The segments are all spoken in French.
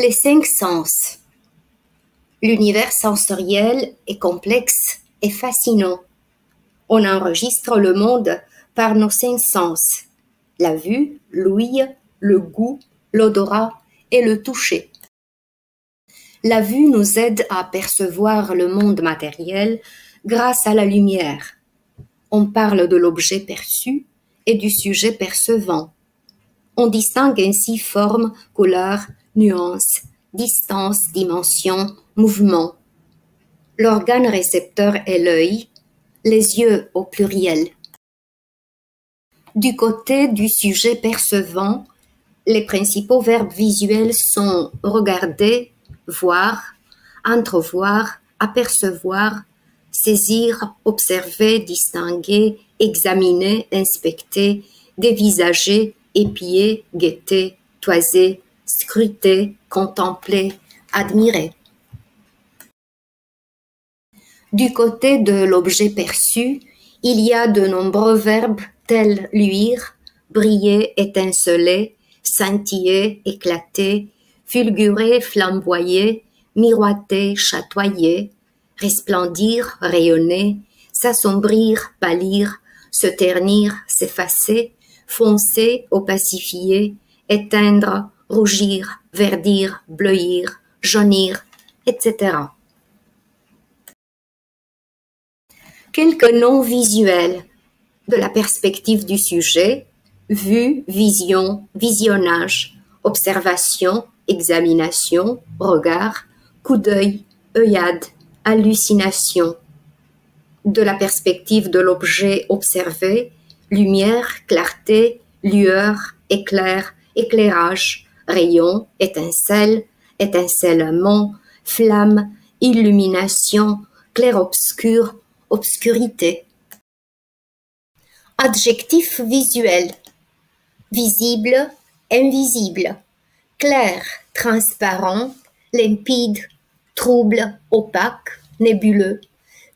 Les cinq sens. L'univers sensoriel est complexe et fascinant. On enregistre le monde par nos cinq sens. La vue, l'ouïe, le goût, l'odorat et le toucher. La vue nous aide à percevoir le monde matériel grâce à la lumière. On parle de l'objet perçu et du sujet percevant. On distingue ainsi forme, couleur, nuances, distance, dimension, mouvement. L'organe récepteur est l'œil, les yeux au pluriel. Du côté du sujet percevant, les principaux verbes visuels sont regarder, voir, entrevoir, apercevoir, saisir, observer, distinguer, examiner, inspecter, dévisager, épier, guetter, toiser, scruter, contempler, admirer. Du côté de l'objet perçu, il y a de nombreux verbes tels luire, briller, étinceler, scintiller, éclater, fulgurer, flamboyer, miroiter, chatoyer, resplendir, rayonner, s'assombrir, pâlir, se ternir, s'effacer, foncer, opacifier, éteindre, rougir, verdir, bleuir, jaunir, etc. Quelques noms visuels de la perspective du sujet: vue, vision, visionnage, observation, examination, regard, coup d'œil, œillade, hallucination. De la perspective de l'objet observé: lumière, clarté, lueur, éclair, éclairage, rayon, étincelle, étincellement, flamme, illumination, clair-obscur, obscurité. Adjectif visuel: visible, invisible, clair, transparent, limpide, trouble, opaque, nébuleux,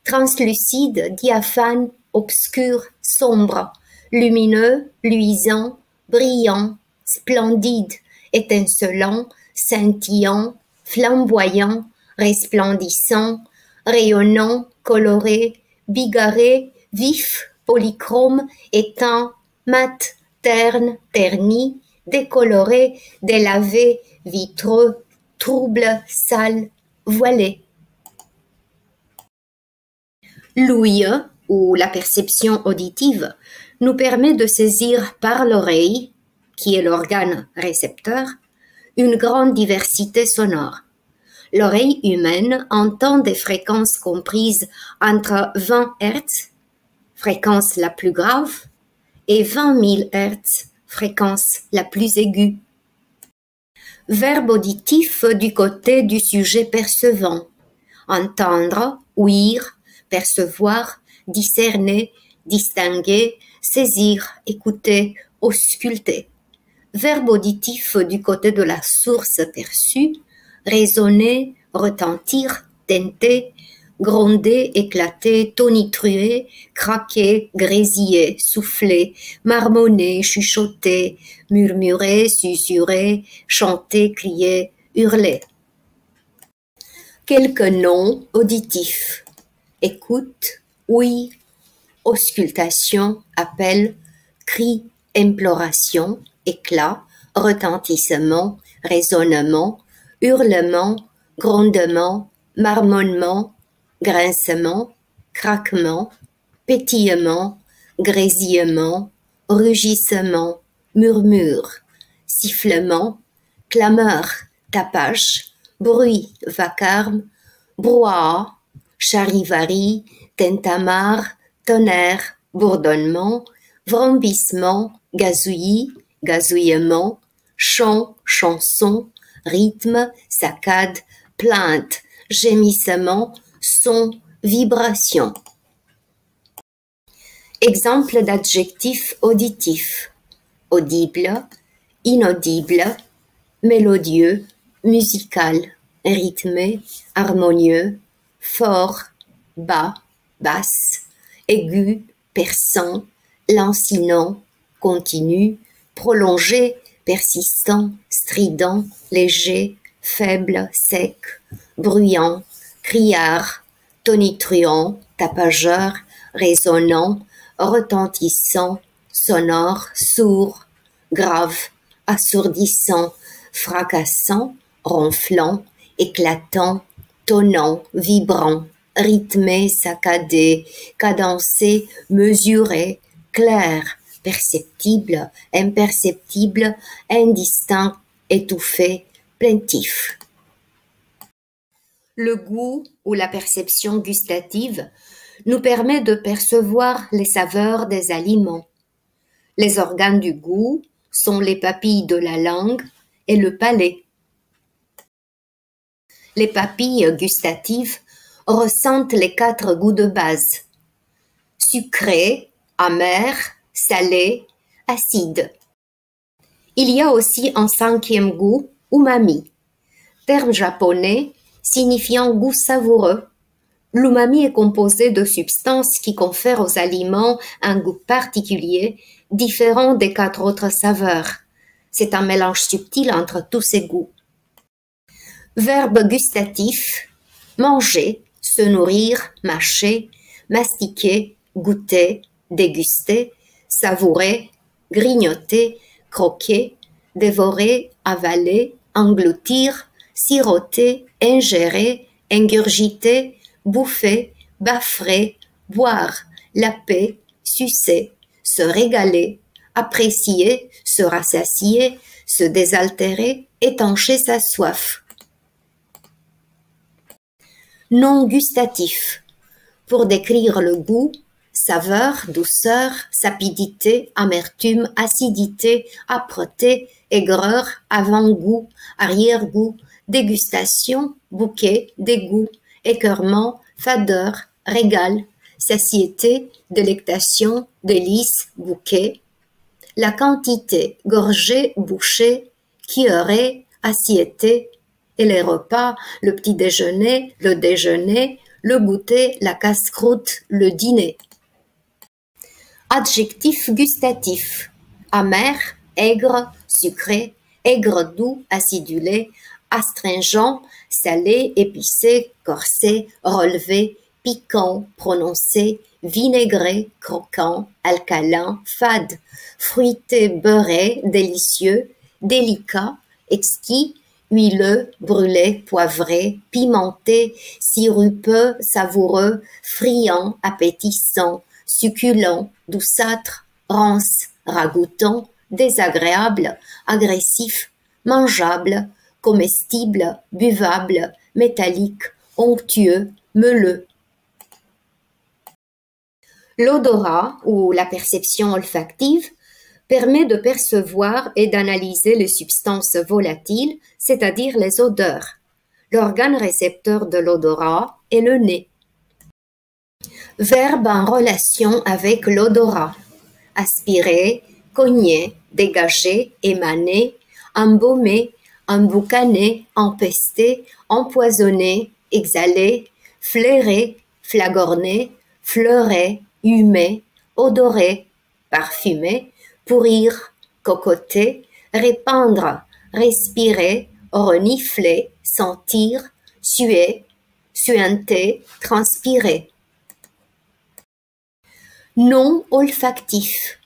translucide, diaphane, obscur, sombre, lumineux, luisant, brillant, splendide, étincelant, scintillant, flamboyant, resplendissant, rayonnant, coloré, bigarré, vif, polychrome, éteint, mat, terne, terni, décoloré, délavé, vitreux, trouble, sale, voilé. L'ouïe, ou la perception auditive, nous permet de saisir par l'oreille, qui est l'organe récepteur, une grande diversité sonore. L'oreille humaine entend des fréquences comprises entre 20 Hz, fréquence la plus grave, et 20 000 Hz, fréquence la plus aiguë. Verbe auditif du côté du sujet percevant: entendre, ouïr, percevoir, discerner, distinguer, saisir, écouter, ausculter. Verbe auditif du côté de la source perçue: résonner, retentir, tinter, gronder, éclater, tonitruer, craquer, grésiller, souffler, marmonner, chuchoter, murmurer, susurrer, chanter, crier, hurler. Quelques noms auditifs: écoute, ouïe, auscultation, appel, cri, imploration, éclat, retentissement, résonnement, hurlement, grondement, marmonnement, grincement, craquement, pétillement, grésillement, rugissement, murmure, sifflement, clameur, tapage, bruit, vacarme, brouhaha, charivari, tintamarre, tonnerre, bourdonnement, vrombissement, gazouillis, gazouillement, chant, chanson, rythme, saccade, plainte, gémissement, son, vibration. Exemple d'adjectif auditif: audible, inaudible, mélodieux, musical, rythmé, harmonieux, fort, bas, basse, aigu, perçant, lancinant, continu, prolongé, persistant, strident, léger, faible, sec, bruyant, criard, tonitruant, tapageur, résonnant, retentissant, sonore, sourd, grave, assourdissant, fracassant, ronflant, éclatant, tonnant, vibrant, rythmé, saccadé, cadencé, mesuré, clair, perceptible, imperceptible, indistinct, étouffé, plaintif. Le goût ou la perception gustative nous permet de percevoir les saveurs des aliments. Les organes du goût sont les papilles de la langue et le palais. Les papilles gustatives ressentent les 4 goûts de base: sucré, amer, salé, acide. Il y a aussi un 5e goût, umami, terme japonais signifiant goût savoureux. L'umami est composé de substances qui confèrent aux aliments un goût particulier, différent des 4 autres saveurs. C'est un mélange subtil entre tous ces goûts. Verbe gustatif: manger, se nourrir, mâcher, mastiquer, goûter, déguster, savourer, grignoter, croquer, dévorer, avaler, engloutir, siroter, ingérer, ingurgiter, bouffer, baffer, boire, laper, sucer, se régaler, apprécier, se rassasier, se désaltérer, étancher sa soif. Non gustatif: pour décrire le goût, saveur, douceur, sapidité, amertume, acidité, âpreté, aigreur, avant-goût, arrière-goût, dégustation, bouquet, dégoût, écœurement, fadeur, régal, satiété, délectation, délice, bouquet. La quantité: gorgée, bouchée, cuillerée, assiété. Et les repas: le petit déjeuner, le déjeuner, le goûter, la casse-croûte, le dîner. Adjectif gustatif: amer, aigre, sucré, aigre-doux, acidulé, astringent, salé, épicé, corsé, relevé, piquant, prononcé, vinaigré, croquant, alcalin, fade, fruité, beurré, délicieux, délicat, exquis, huileux, brûlé, poivré, pimenté, sirupeux, savoureux, friand, appétissant, succulent, douceâtre, rance, ragoûtant, désagréable, agressif, mangeable, comestible, buvable, métallique, onctueux, meuleux. L'odorat ou la perception olfactive permet de percevoir et d'analyser les substances volatiles, c'est-à-dire les odeurs. L'organe récepteur de l'odorat est le nez. Verbe en relation avec l'odorat: aspirer, cogner, dégager, émaner, embaumer, emboucaner, empester, empoisonner, exhaler, flairer, flagorner, fleurer, humer, odorer, parfumer, pourrir, cocoter, répandre, respirer, renifler, sentir, suer, suinter, transpirer. Non olfactif: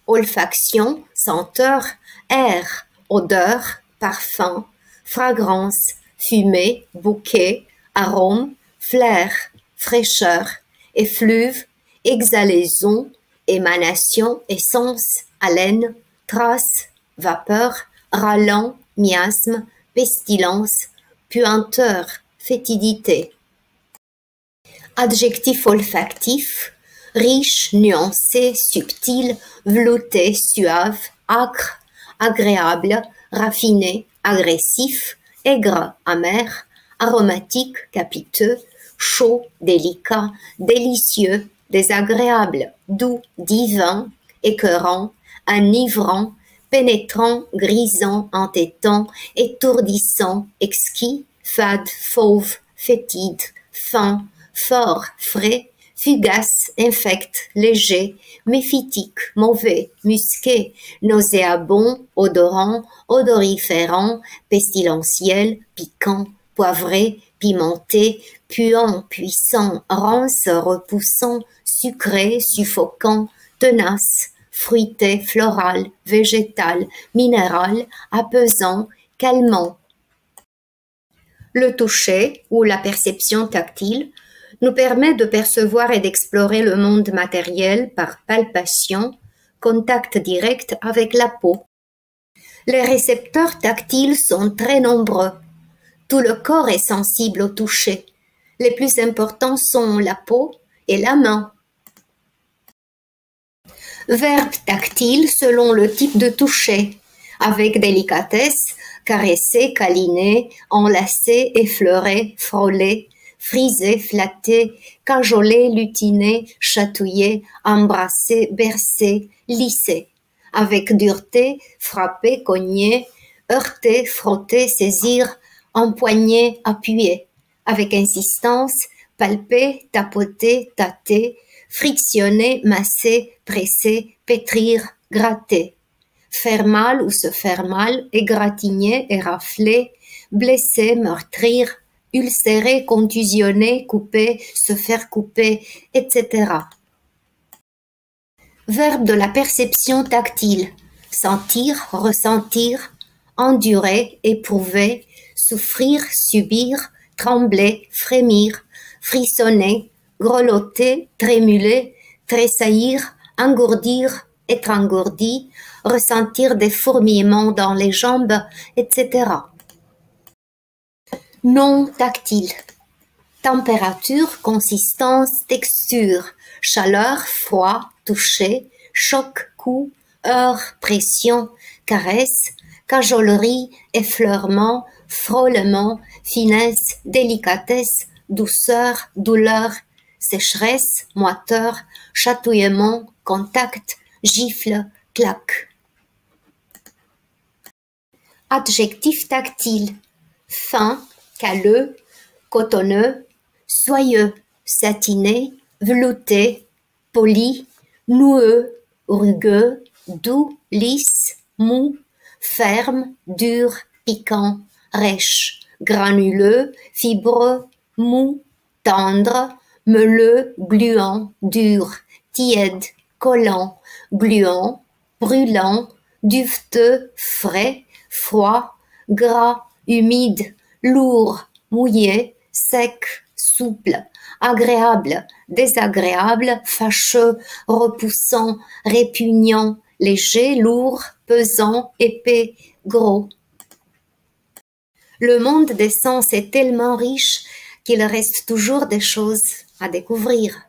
olfaction, senteur, air, odeur, parfum, fragrance, fumée, bouquet, arôme, flair, fraîcheur, effluve, exhalaison, émanation, essence, haleine, trace, vapeur, ralent, miasme, pestilence, puanteur, fétidité. Adjectif olfactif: riche, nuancé, subtil, velouté, suave, âcre, agréable, raffiné, agressif, aigre, amer, aromatique, capiteux, chaud, délicat, délicieux, désagréable, doux, divin, écœurant, enivrant, pénétrant, grisant, entêtant, étourdissant, exquis, fade, fauve, fétide, fin, fort, frais, fugace, infect, léger, méphitique, mauvais, musqué, nauséabond, odorant, odoriférant, pestilentiel, piquant, poivré, pimenté, puant, puissant, rance, repoussant, sucré, suffocant, tenace, fruité, floral, végétal, minéral, apaisant, calmant. Le toucher ou la perception tactile nous permet de percevoir et d'explorer le monde matériel par palpation, contact direct avec la peau. Les récepteurs tactiles sont très nombreux. Tout le corps est sensible au toucher. Les plus importants sont la peau et la main. Verbe tactile selon le type de toucher, avec délicatesse, caresser, câliner, enlacer, effleurer, frôler, friser, flatter, cajoler, lutiner, chatouiller, embrasser, bercer, lisser. Avec dureté, frapper, cogner, heurter, frotter, saisir, empoigner, appuyer. Avec insistance, palper, tapoter, tâter, frictionner, masser, presser, pétrir, gratter. Faire mal ou se faire mal, égratigner, érafler, blesser, meurtrir, ulcérer, contusionner, couper, se faire couper, etc. Verbe de la perception tactile. Sentir, ressentir, endurer, éprouver, souffrir, subir, trembler, frémir, frissonner, grelotter, trémuler, tressaillir, engourdir, être engourdi, ressentir des fourmillements dans les jambes, etc. Non tactile. Température, consistance, texture, chaleur, froid, toucher, choc, coup, heure, pression, caresse, cajolerie, effleurement, frôlement, finesse, délicatesse, douceur, douleur, sécheresse, moiteur, chatouillement, contact, gifle, claque. Adjectif tactile. Fin, calleux, cotonneux, soyeux, satiné, velouté, poli, noueux, rugueux, doux, lisse, mou, ferme, dur, piquant, rêche, granuleux, fibreux, mou, tendre, meuleux, gluant, dur, tiède, collant, gluant, brûlant, duveteux, frais, froid, gras, humide, lourd, mouillé, sec, souple, agréable, désagréable, fâcheux, repoussant, répugnant, léger, lourd, pesant, épais, gros. Le monde des sens est tellement riche qu'il reste toujours des choses à découvrir.